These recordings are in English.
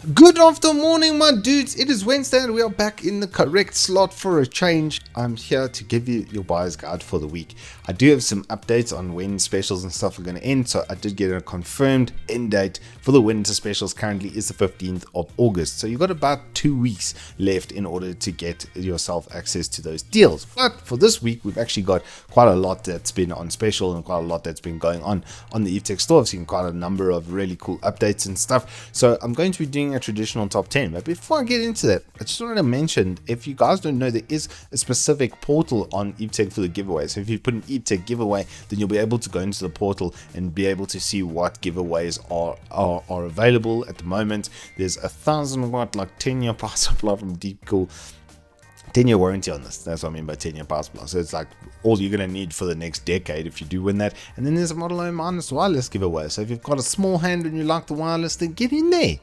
Good afternoon, my dudes. It is Wednesday and we are back in the correct slot for a change. I'm here to give you your buyer's guide for the week. I do have some updates on when specials and stuff are going to end, so I did get a confirmed end date for the winter specials. Currently is the 15th of August, so you've got about 2 weeks left in order to get yourself access to those deals. But for this week, we've actually got quite a lot that's been on special and quite a lot that's been going on the Evetech store. I've seen quite a number of really cool updates and stuff, so I'm going to be doing a traditional top 10. But before I get into that, I just wanted to mention, if you guys don't know, there is a specific portal on Evetech for the giveaway. So if you put an Evetech giveaway, then you'll be able to go into the portal and be able to see what giveaways are available at the moment. There's 1,000-watt like 10-year power supply from Deep Cool. 10-year warranty on this. That's what I mean by 10-year power supply. So it's like all you're going to need for the next decade if you do win that. And then there's a Model O minus wireless giveaway. So if you've got a small hand and you like the wireless, then get in there.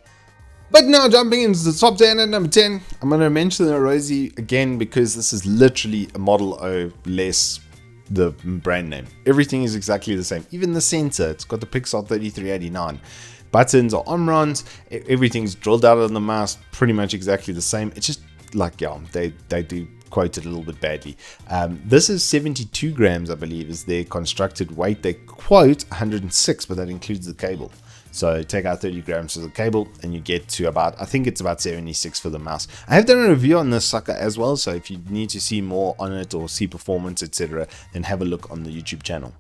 But now jumping into the top 10 at number 10, I'm going to mention the Arozzi again because this is literally a Model O less the brand name. Everything is exactly the same. Even the sensor, it's got the Pixel 3389. Buttons are Omrons. Everything's drilled out on the mouse, pretty much exactly the same. It's just like, yeah, they do quote it a little bit badly. This is 72 grams, I believe, is their constructed weight. They quote 106, but that includes the cable. So take out 30 grams of the cable and you get to about, I think it's about 76 for the mouse. I have done a review on this sucker as well, so if you need to see more on it or see performance, etc., then have a look on the YouTube channel.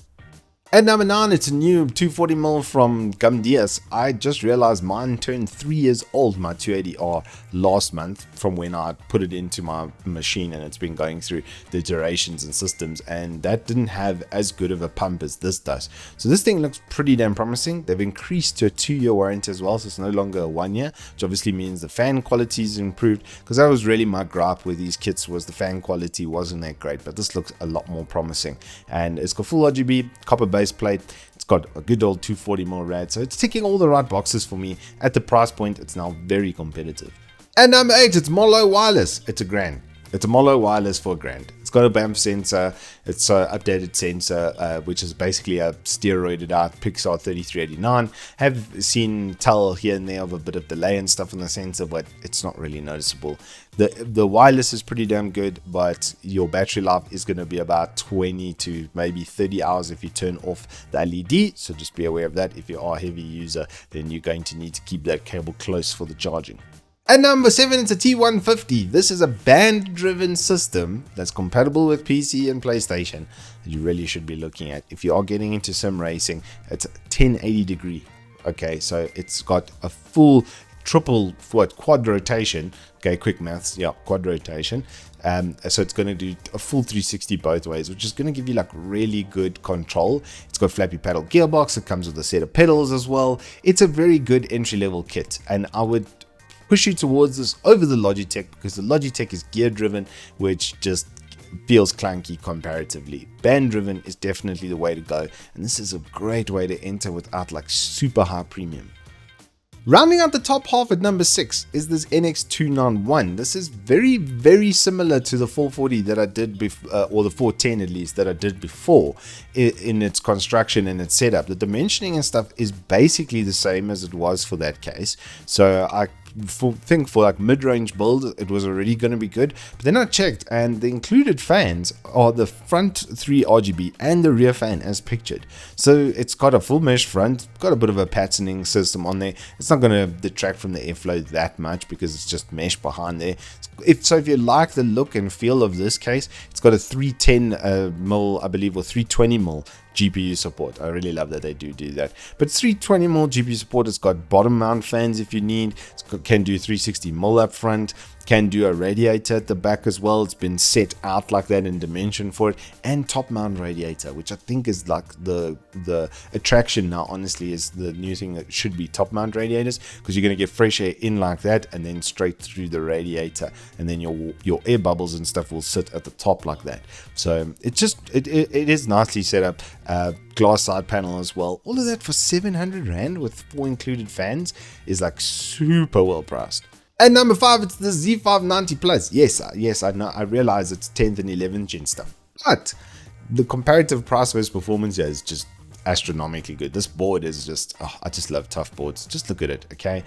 At number 9, it's a new 240mm from Gamdias. I just realized mine turned 3 years old, my 280R, last month from when I put it into my machine, and it's been going through the iterations and systems, and that didn't have as good of a pump as this does. So this thing looks pretty damn promising. They've increased to a 2-year warranty as well, so it's no longer a 1 year, which obviously means the fan quality is improved, because that was really my gripe with these kits, was the fan quality wasn't that great, but this looks a lot more promising. And it's got full RGB, copper base plate. It's got a good old 240mm rad, so it's ticking all the right boxes for me. At the price point, it's now very competitive. At number 8, it's Model O wireless. It's $1,000. It's a Model O wireless for $1,000. It's got a BAMF sensor. It's an updated sensor, which is basically a steroided out Pixar 3389. Have seen tell here and there of a bit of delay and stuff on the sensor, but it's not really noticeable. The wireless is pretty damn good, but your battery life is going to be about 20 to maybe 30 hours if you turn off the LED. So just be aware of that. If you are a heavy user, then you're going to need to keep that cable close for the charging. At number 7, it's a T150. This is a band-driven system that's compatible with PC and PlayStation that you really should be looking at. If you are getting into sim racing, it's 1080 degree. Okay, so it's got a full quad rotation. Okay, quick maths, yeah, quad rotation. So it's going to do a full 360 both ways, which is going to give you like really good control. It's got flappy paddle gearbox. It comes with a set of pedals as well. It's a very good entry-level kit, and I would push you towards this over the Logitech, because the Logitech is gear driven, which just feels clunky comparatively. Band driven is definitely the way to go, and this is a great way to enter without like super high premium. Rounding out the top half at number 6 is this NX291. This is very, very similar to the 440 that I did before, or the 410 at least, that I did before in its construction and its setup. The dimensioning and stuff is basically the same as it was for that case. So I think for like mid-range build, it was already going to be good. But then I checked, and the included fans are the front 3 RGB and the rear fan as pictured. So it's got a full mesh front, got a bit of a patterning system on there. It's not going to detract from the airflow that much because it's just mesh behind there. If you like the look and feel of this case, it's got a 310mm, I believe, or 320mm GPU support. I really love that they do that. But 320mm GPU support. It's got bottom mount fans if you need. It can do 360mm up front. Can do a radiator at the back as well. It's been set out like that in dimension for it, and top mount radiator, which I think is like the attraction now, honestly, is the new thing that should be top mount radiators, because you're going to get fresh air in like that and then straight through the radiator, and then your air bubbles and stuff will sit at the top like that. So it is nicely set up. Glass side panel as well. All of that for 700 Rand with 4 included fans is like super well priced. At number 5, it's the Z590 Plus. Yes, I know. I realize it's 10th and 11th gen stuff, but the comparative price versus performance here is just astronomically good. This board is just, I just love tough boards. Just look at it, okay?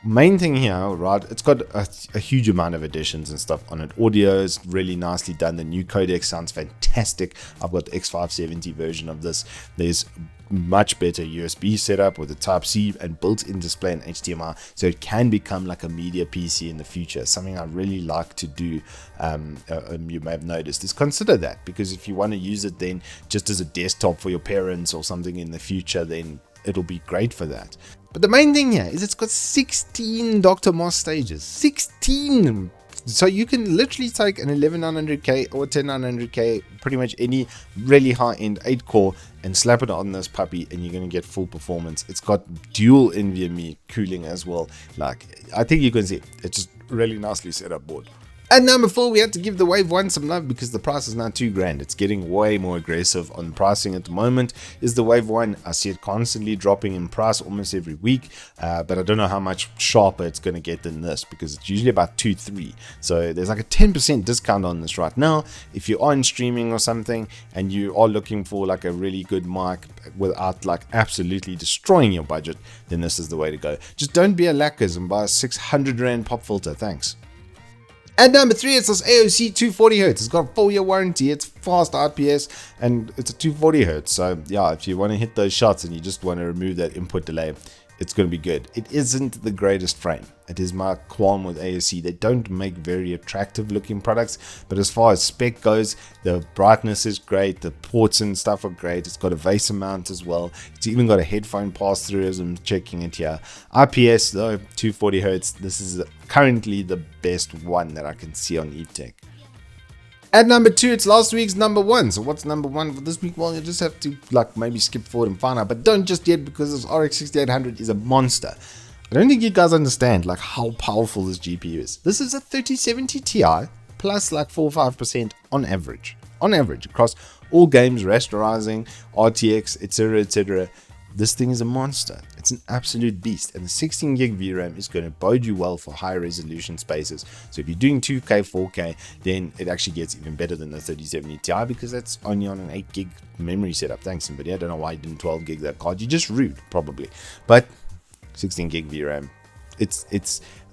main thing here, right, it's got a huge amount of additions and stuff on it. Audio is really nicely done. The new codec sounds fantastic. I've got the X570 version of this. There's much better USB setup with a Type-C and built-in display and HDMI, so it can become like a media PC in the future. Something I really like to do, you may have noticed, is consider that, because if you want to use it then just as a desktop for your parents or something in the future, then it'll be great for that. But the main thing here is it's got 16 Dr. Moss stages. 16! So you can literally take an 11900K or 10900K, pretty much any really high-end 8-core, and slap it on this puppy and you're going to get full performance. It's got dual NVMe cooling as well. Like, I think you can see it's just really nicely set up board. At number 4, we had to give the Wave 1 some love because the price is now $2,000. It's getting way more aggressive on pricing at the moment. Is the Wave 1? I see it constantly dropping in price almost every week, but I don't know how much sharper it's going to get than this, because it's usually about 2-3. So there's like a 10% discount on this right now. If you are in streaming or something and you are looking for like a really good mic without like absolutely destroying your budget, then this is the way to go. Just don't be a lackers and buy a 600 Rand pop filter. Thanks. At number 3, it's this AOC 240Hz. It's got a 4-year warranty, it's fast IPS, and it's a 240Hz. So yeah, if you want to hit those shots and you just want to remove that input delay, it's going to be good. It isn't the greatest frame. It is my qualm with ASUS. They don't make very attractive looking products, but as far as spec goes, the brightness is great, the ports and stuff are great. It's got a VESA mount as well. It's even got a headphone pass-through as I'm checking it here. IPS though, 240Hz. This is currently the best one that I can see on Evetech. At number 2, it's last week's number 1. So what's number 1 for this week? Well, you just have to like maybe skip forward and find out, but don't just yet, because this RX6800 is a monster. I don't think you guys understand like how powerful this GPU is. This is a 3070 Ti plus like 4 or 5% on average across all games, rasterizing, RTX, etc, etc. This thing is a monster. It's an absolute beast, and the 16 gig VRAM is going to bode you well for high resolution spaces. So if you're doing 2K, 4K, then it actually gets even better than the 3070 Ti, because that's only on an 8 gig memory setup. Thanks, somebody. I don't know why you didn't 12 gig that card. You're just rude, probably. But 16 gig VRAM,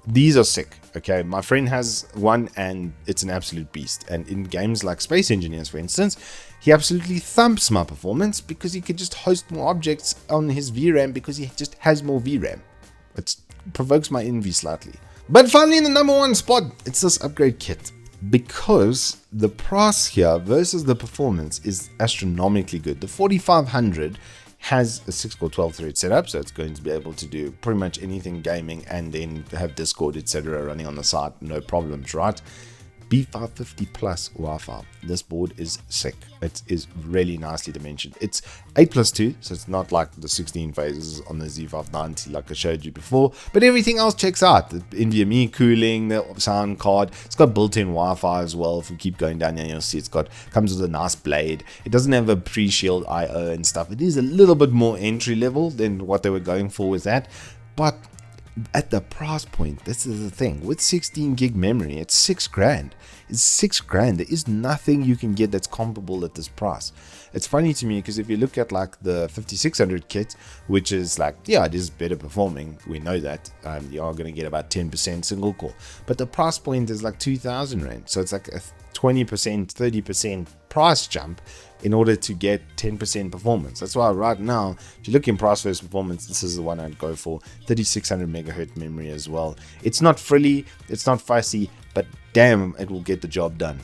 these are sick. Okay, my friend has one and it's an absolute beast, and in games like Space Engineers, for instance, he absolutely thumps my performance because he can just host more objects on his VRAM because he just has more VRAM. It provokes my envy slightly. But finally, in the number 1 spot, it's this upgrade kit, because the price here versus the performance is astronomically good. The 4500 has a 6-core 12-thread setup, so it's going to be able to do pretty much anything gaming and then have Discord, etc. running on the side, no problems, right? B550 plus Wi-Fi. This board is sick. It is really nicely dimensioned. It's 8+2, so it's not like the 16 phases on the Z590 like I showed you before, but everything else checks out. The NVMe cooling, the sound card, it's got built-in Wi-Fi as well. If you keep going down here, you'll see comes with a nice blade. It doesn't have a pre-shield IO and stuff. It is a little bit more entry level than what they were going for with that, but at the price point, this is the thing, with 16 gig memory, it's $6,000. It's $6,000. There is nothing you can get that's comparable at this price. It's funny to me because if you look at like the 5600 kit, which is like, yeah, it is better performing, we know that, you are going to get about 10% single core, but the price point is like 2,000 Rand, so it's like a 20%, 30% price jump in order to get 10% performance. That's why right now, if you look in price versus performance, this is the one I'd go for. 3600 megahertz memory as well. It's not frilly, it's not fussy, but damn, it will get the job done.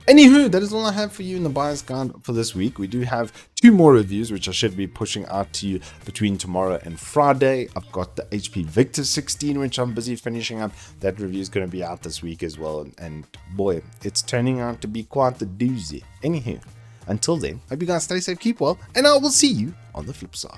Anywho, that is all I have for you in the buyer's guide for this week. We do have 2 more reviews, which I should be pushing out to you between tomorrow and Friday. I've got the HP Victor 16, which I'm busy finishing up. That review is going to be out this week as well. And boy, it's turning out to be quite the doozy. Anywho, until then, hope you guys stay safe, keep well, and I will see you on the flip side.